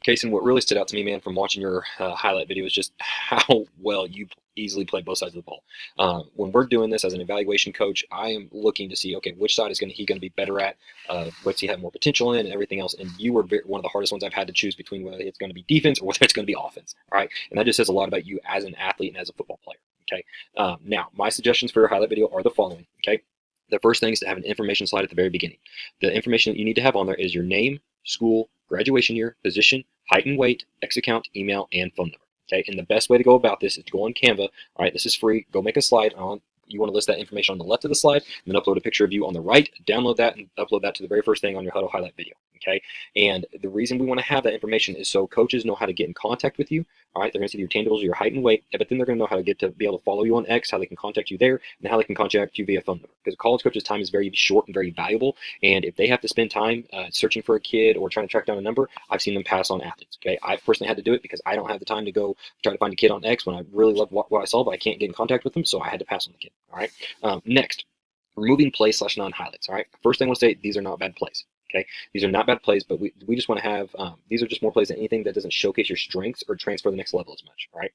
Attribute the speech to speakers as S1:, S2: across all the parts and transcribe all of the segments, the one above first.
S1: Kason, what really stood out to me, man, from watching your highlight video is just how well you easily play both sides of the ball. When we're doing this as an evaluation coach, I am looking to see, okay, which side is he going to be better at? What's he have more potential in, and everything else. And you were one of the hardest ones I've had to choose between whether it's going to be defense or whether it's going to be offense. All right, and that just says a lot about you as an athlete and as a football player. Okay, now my suggestions for your highlight video are the following. Okay, the first thing is to have an information slide at the very beginning. The information that you need to have on there is your name, school, graduation year, position, height and weight, X account, email, and phone number. Okay, and the best way to go about this is to go on Canva. All right, this is free. Go make a slide on. You want to list that information on the left of the slide, and then upload a picture of you on the right. Download that and upload that to the very first thing on your Huddle highlight video. Okay, and the reason we want to have that information is so coaches know how to get in contact with you. All right, they're going to see your tangibles, your height and weight, but then they're going to know how to be able to follow you on X, how they can contact you there, and how they can contact you via phone number. Because a college coach's time is very short and very valuable, and if they have to spend time searching for a kid or trying to track down a number, I've seen them pass on athletes. Okay, I've personally had to do it because I don't have the time to go try to find a kid on X when I really love what I saw, but I can't get in contact with them, so I had to pass on the kid. All right, next, removing plays / non-highlights. All right, first thing I want to say, these are not bad plays. Okay, these are not bad plays, but we just want to have these are just more plays than anything that doesn't showcase your strengths or transfer to the next level as much. All right,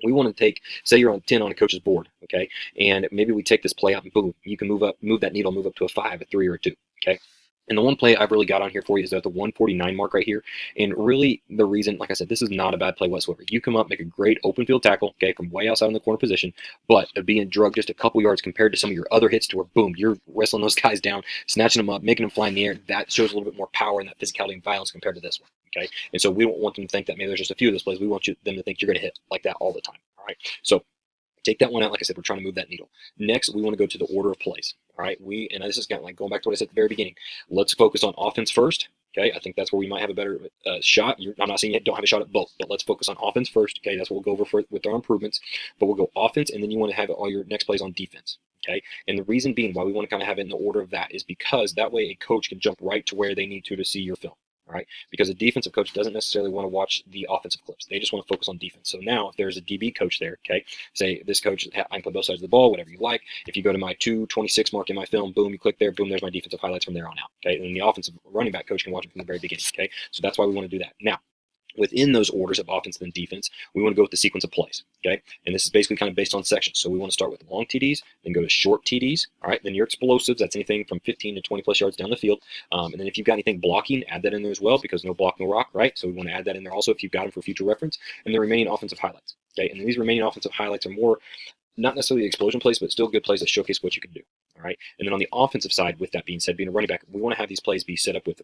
S1: we want to take, say you're on 10 on a coach's board, okay, and maybe we take this play out and boom, you can move that needle, move up to a 5, a 3, or a 2. Okay. And the one play I've really got on here for you is at the 149 mark right here. And really the reason, like I said, this is not a bad play whatsoever. You come up, make a great open field tackle, okay, from way outside in the corner position, but being drugged just a couple yards compared to some of your other hits to where, boom, you're wrestling those guys down, snatching them up, making them fly in the air. That shows a little bit more power and that physicality and violence compared to this one, okay? And so we don't want them to think that maybe there's just a few of those plays. We want them to think you're going to hit like that all the time, all right? So take that one out. Like I said, we're trying to move that needle. Next, we want to go to the order of plays. All right, and this is kind of like going back to what I said at the very beginning. Let's focus on offense first. Okay, I think that's where we might have a better shot. I'm not saying you don't have a shot at both, but let's focus on offense first. Okay, that's what we'll go over with our improvements. But we'll go offense, and then you want to have all your next plays on defense. Okay, and the reason being why we want to kind of have it in the order of that is because that way a coach can jump right to where they need to see your film. All right, because a defensive coach doesn't necessarily want to watch the offensive clips. They just want to focus on defense. So now if there's a DB coach there, okay, say this coach, I can play both sides of the ball, whatever you like. If you go to my 2:26 mark in my film, boom, you click there, boom, there's my defensive highlights from there on out. Okay, and the offensive running back coach can watch it from the very beginning. Okay, so that's why we want to do that. Now, within those orders of offense and defense, we want to go with the sequence of plays, okay? And this is basically kind of based on sections. So we want to start with long TDs, then go to short TDs, all right? Then your explosives, that's anything from 15 to 20 plus yards down the field. And then if you've got anything blocking, add that in there as well, because no block, no rock, right? So we want to add that in there also if you've got them for future reference. And the remaining offensive highlights, okay? And these remaining offensive highlights are more, not necessarily explosion plays, but still good plays that showcase what you can do. All right. And then on the offensive side, with that being said, being a running back, we want to have these plays be set up with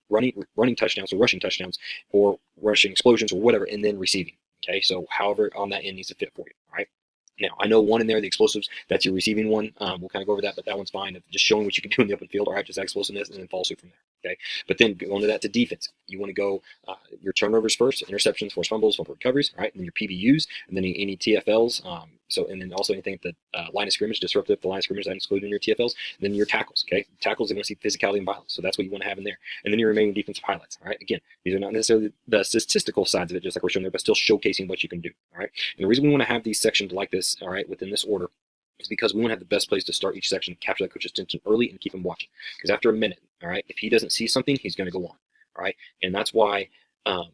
S1: running touchdowns or rushing touchdowns or rushing explosions or whatever, and then receiving. Okay. So however on that end needs to fit for you. All right. Now, I know one in there, the explosives, that's your receiving one. We'll kind of go over that, but that one's fine. Just showing what you can do in the open field, all right, just explosiveness, and then follow suit from there, okay? But then going to that to defense, you want to go your turnovers first, interceptions, forced fumbles, fumble recoveries, all right, and then your PBUs, and then any TFLs, and then also anything at the line of scrimmage, disruptive, the line of scrimmage, that included in your TFLs, and then your tackles, okay? Tackles are going to see physicality and violence, so that's what you want to have in there. And then your remaining defensive highlights, all right? Again, these are not necessarily the statistical sides of it, just like we're showing there, but still showcasing what you can do, all right? And the reason we want to have these sections like this, all right, within this order, is because we want to have the best place to start each section, capture that coach's attention early, and keep him watching. Because after a minute, all right, if he doesn't see something, he's going to go on, all right? And that's why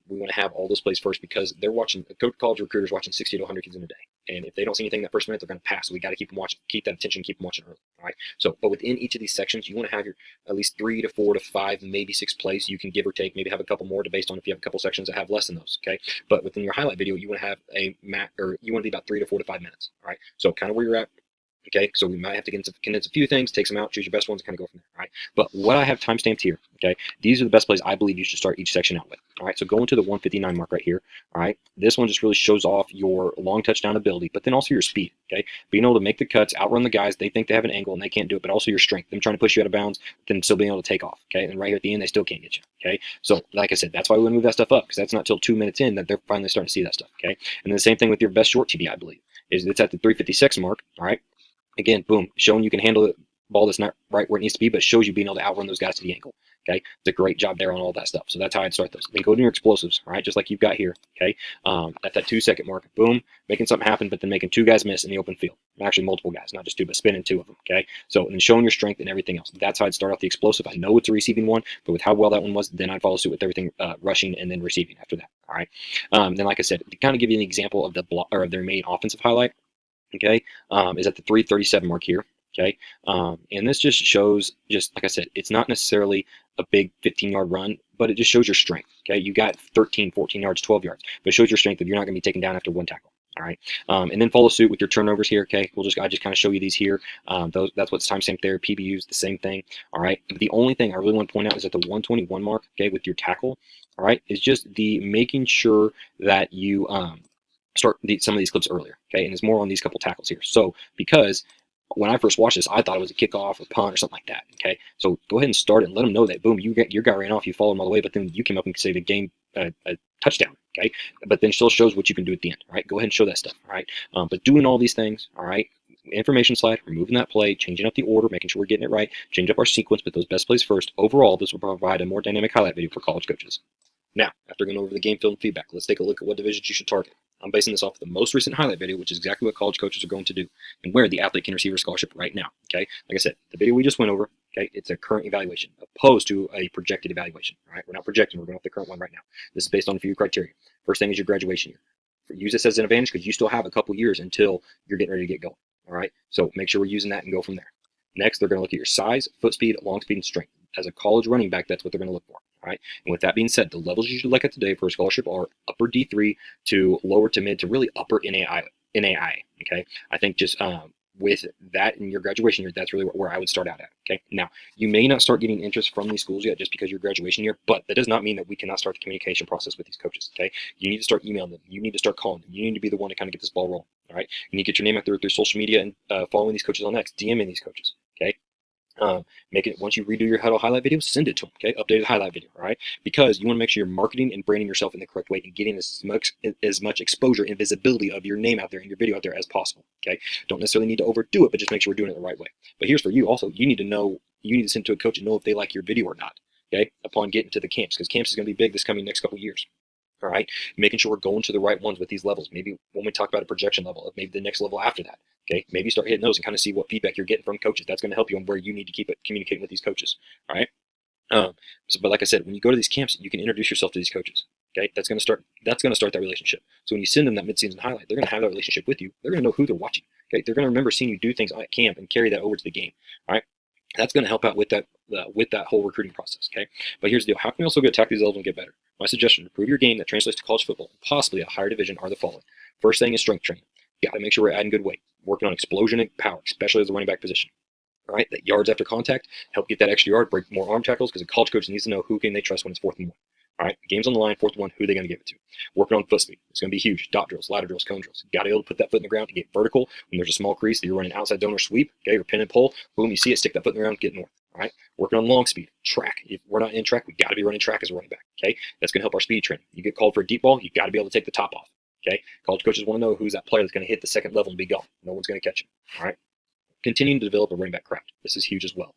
S1: we want to have all those plays first, because they're watching, college recruiters watching 60 to 100 kids in a day. And if they don't see anything that first minute, they're going to pass. So we got to keep them watching, keep that attention, keep them watching early. All right. So, but within each of these sections, you want to have your at least 3 to 4 to 5, maybe 6 plays. You can give or take, maybe have a couple more based on if you have a couple sections that have less than those. Okay. But within your highlight video, you want to have you want to be about 3 to 4 to 5 minutes. All right. So kind of where you're at. Okay, so we might have to condense a few things, take some out, choose your best ones, and kind of go from there. All right, but what I have timestamped here, okay, these are the best plays I believe you should start each section out with. All right, so going to the 159 mark right here. All right, this one just really shows off your long touchdown ability, but then also your speed. Okay, being able to make the cuts, outrun the guys. They think they have an angle and they can't do it, but also your strength. Them trying to push you out of bounds, then still being able to take off. Okay, and right here at the end, they still can't get you. Okay, so like I said, that's why we want to move that stuff up, because that's not till 2 minutes in that they're finally starting to see that stuff. Okay, and then the same thing with your best short TD, I believe, is it's at the 356 mark. All right. Again, boom, showing you can handle the ball that's not right where it needs to be, but shows you being able to outrun those guys to the ankle. Okay, it's a great job there on all that stuff. So that's how I'd start those. Then go to your explosives, all right, just like you've got here. Okay, at that 2-second mark, boom, making something happen, but then making 2 guys miss in the open field. Actually, multiple guys, not just 2, but spinning 2 of them. Okay, so and showing your strength and everything else. That's how I'd start off the explosive. I know it's a receiving one, but with how well that one was, then I'd follow suit with everything rushing and then receiving after that. All right. Then, like I said, to kind of give you an example of the block or of their main offensive highlight. Okay, is at the 3:37 mark here. Okay, and this just shows, just like I said, it's not necessarily a big 15-yard run, but it just shows your strength. Okay, you got 13, 14 yards, 12 yards, but it shows your strength if you're not going to be taken down after 1 tackle. All right, and then follow suit with your turnovers here. Okay, I just kind of show you these here. That's what's timestamped there. PBUs, the same thing. All right, but the only thing I really want to point out is at the 121 mark. Okay, with your tackle. All right, is just the making sure that you start some of these clips earlier. Okay, and it's more on these couple tackles here. So because when I first watched this, I thought it was a kickoff or punt or something like that. Okay, so go ahead and start it and let them know that boom, your guy ran off, you followed him all the way, but then you came up and saved a game, a touchdown. Okay, but then still shows what you can do at the end. All right, go ahead and show that stuff. All right, but doing all these things. All right, information slide, removing that play, changing up the order, making sure we're getting it right, change up our sequence, but those best plays first. Overall, this will provide a more dynamic highlight video for college coaches. Now, after going over the game film feedback, let's take a look at what divisions you should target. I'm basing this off of the most recent highlight video, which is exactly what college coaches are going to do and where the athlete can receive a scholarship right now. Okay, like I said, the video we just went over, okay, it's a current evaluation opposed to a projected evaluation. All right, we're not projecting, we're going off the current one right now. This is based on a few criteria. First thing is your graduation year. Use this as an advantage because you still have a couple years until you're getting ready to get going. All right, so make sure we're using that and go from there. Next, they're going to look at your size, foot speed, long speed, and strength. As a college running back, that's what they're going to look for. All right. And with that being said, the levels you should look at today for a scholarship are upper D3 to lower to mid to really upper NAI. Okay. I think just with that in your graduation year, that's really where I would start out at. Okay. Now, you may not start getting interest from these schools yet just because your graduation year, but that does not mean that we cannot start the communication process with these coaches. Okay. You need to start emailing them. You need to start calling them. You need to be the one to kind of get this ball rolling. All right. You need to get your name out there through social media and following these coaches on X, DMing these coaches. Okay. Make it, once you redo your Huddle highlight video, send it to them. Okay, updated highlight video. All right, because you want to make sure you're marketing and branding yourself in the correct way and getting as much exposure and visibility of your name out there and your video out there as possible. Okay, don't necessarily need to overdo it, but just make sure we're doing it the right way. But here's for you also: you need to send to a coach and know if they like your video or not. Okay, upon getting to the camps, because camps is going to be big this coming next couple years. All right, making sure we're going to the right ones with these levels. Maybe when we talk about a projection level, maybe the next level after that. Okay, maybe start hitting those and kind of see what feedback you're getting from coaches. That's going to help you on where you need to keep communicating with these coaches. All right. But like I said, when you go to these camps, you can introduce yourself to these coaches. Okay, that's going to start that relationship. So when you send them that midseason highlight, they're going to have that relationship with you. They're going to know who they're watching. Okay, they're going to remember seeing you do things at camp and carry that over to the game. All right. That's going to help out with that whole recruiting process. Okay, but here's the deal: how can we also go attack these levels and get better? My suggestion to improve your game that translates to college football, possibly a higher division, are the following. First thing is strength training. You got to make sure we're adding good weight, working on explosion and power, especially as a running back position. All right, that yards after contact, help get that extra yard, break more arm tackles, because a college coach needs to know who can they trust when it's 4th and 1. All right, game's on the line, 4th and 1, who are they going to give it to? Working on foot speed. It's going to be huge. Dot drills, ladder drills, cone drills. You got to be able to put that foot in the ground to get vertical when there's a small crease that you're running outside zone or sweep, okay, or pin and pull. Boom, you see it, stick that foot in the ground, get north. All right, working on long speed, track. If we're not in track, we got to be running track as a running back. Okay, that's going to help our speed training. You get called for a deep ball, you got to be able to take the top off. Okay, college coaches want to know who's that player that's going to hit the second level and be gone. No one's going to catch him. All right, continuing to develop a running back craft. This is huge as well.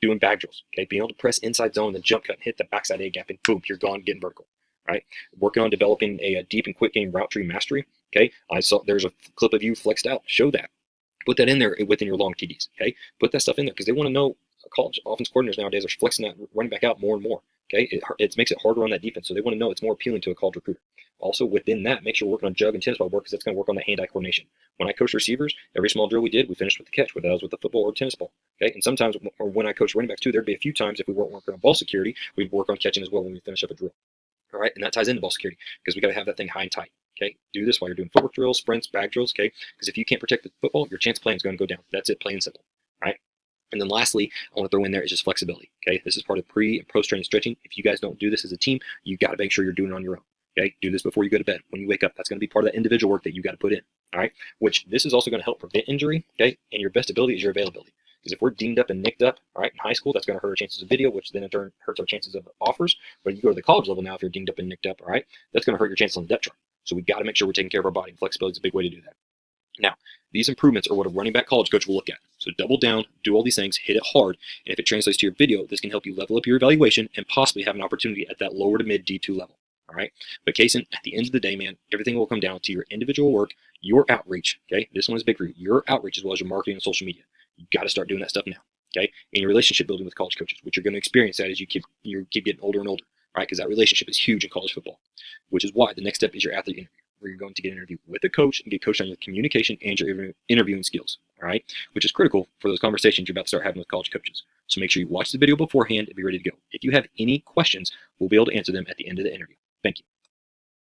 S1: Doing bag drills. Okay, being able to press inside zone, then jump cut, and hit the backside A gap, and boom, you're gone, getting vertical. All right, working on developing a deep and quick game route tree mastery. Okay, I saw there's a clip of you flexed out. Show that. Put that in there within your long TDs. Okay, put that stuff in there because they want to know. College offense coordinators nowadays are flexing that running back out more and more. Okay, it makes it harder on that defense, so they want to know it's more appealing to a college recruiter. Also, within that, make sure we're working on jug and tennis ball work because that's going to work on the hand-eye coordination. When I coached receivers, every small drill we did, we finished with the catch, whether that was with the football or tennis ball. Okay, and sometimes, or when I coached running backs too, there'd be a few times if we weren't working on ball security, we'd work on catching as well when we finish up a drill. All right, and that ties into ball security because we got to have that thing high and tight. Okay, do this while you're doing footwork drills, sprints, bag drills. Okay, because if you can't protect the football, your chance of playing is going to go down. That's it, plain and simple. All right. And then lastly, I want to throw in there is just flexibility. Okay, this is part of pre and post training stretching. If you guys don't do this as a team, you got to make sure you're doing it on your own. Okay, do this before you go to bed. When you wake up, that's going to be part of that individual work that you got to put in. All right, which this is also going to help prevent injury. Okay, and your best ability is your availability. Because if we're dinged up and nicked up, all right, in high school, that's going to hurt our chances of video, which then in turn hurts our chances of offers. But if you go to the college level now, if you're dinged up and nicked up, all right, that's going to hurt your chances on the depth chart. So we got to make sure we're taking care of our body. And flexibility is a big way to do that. Now, these improvements are what a running back college coach will look at. So double down, do all these things, hit it hard, and if it translates to your video, this can help you level up your evaluation and possibly have an opportunity at that lower to mid D2 level. All right. But Kason, at the end of the day, man, everything will come down to your individual work, your outreach. Okay. This one is big for you. Your outreach as well as your marketing and social media. You got to start doing that stuff now. Okay. And your relationship building with college coaches, which you're going to experience that as you keep getting older and older. Right. Because that relationship is huge in college football, which is why the next step is your athlete interview, where you're going to get an interview with a coach and get coached on your communication and your interviewing skills. All right. Which is critical for those conversations you're about to start having with college coaches. So make sure you watch the video beforehand and be ready to go. If you have any questions, we'll be able to answer them at the end of the interview. Thank you.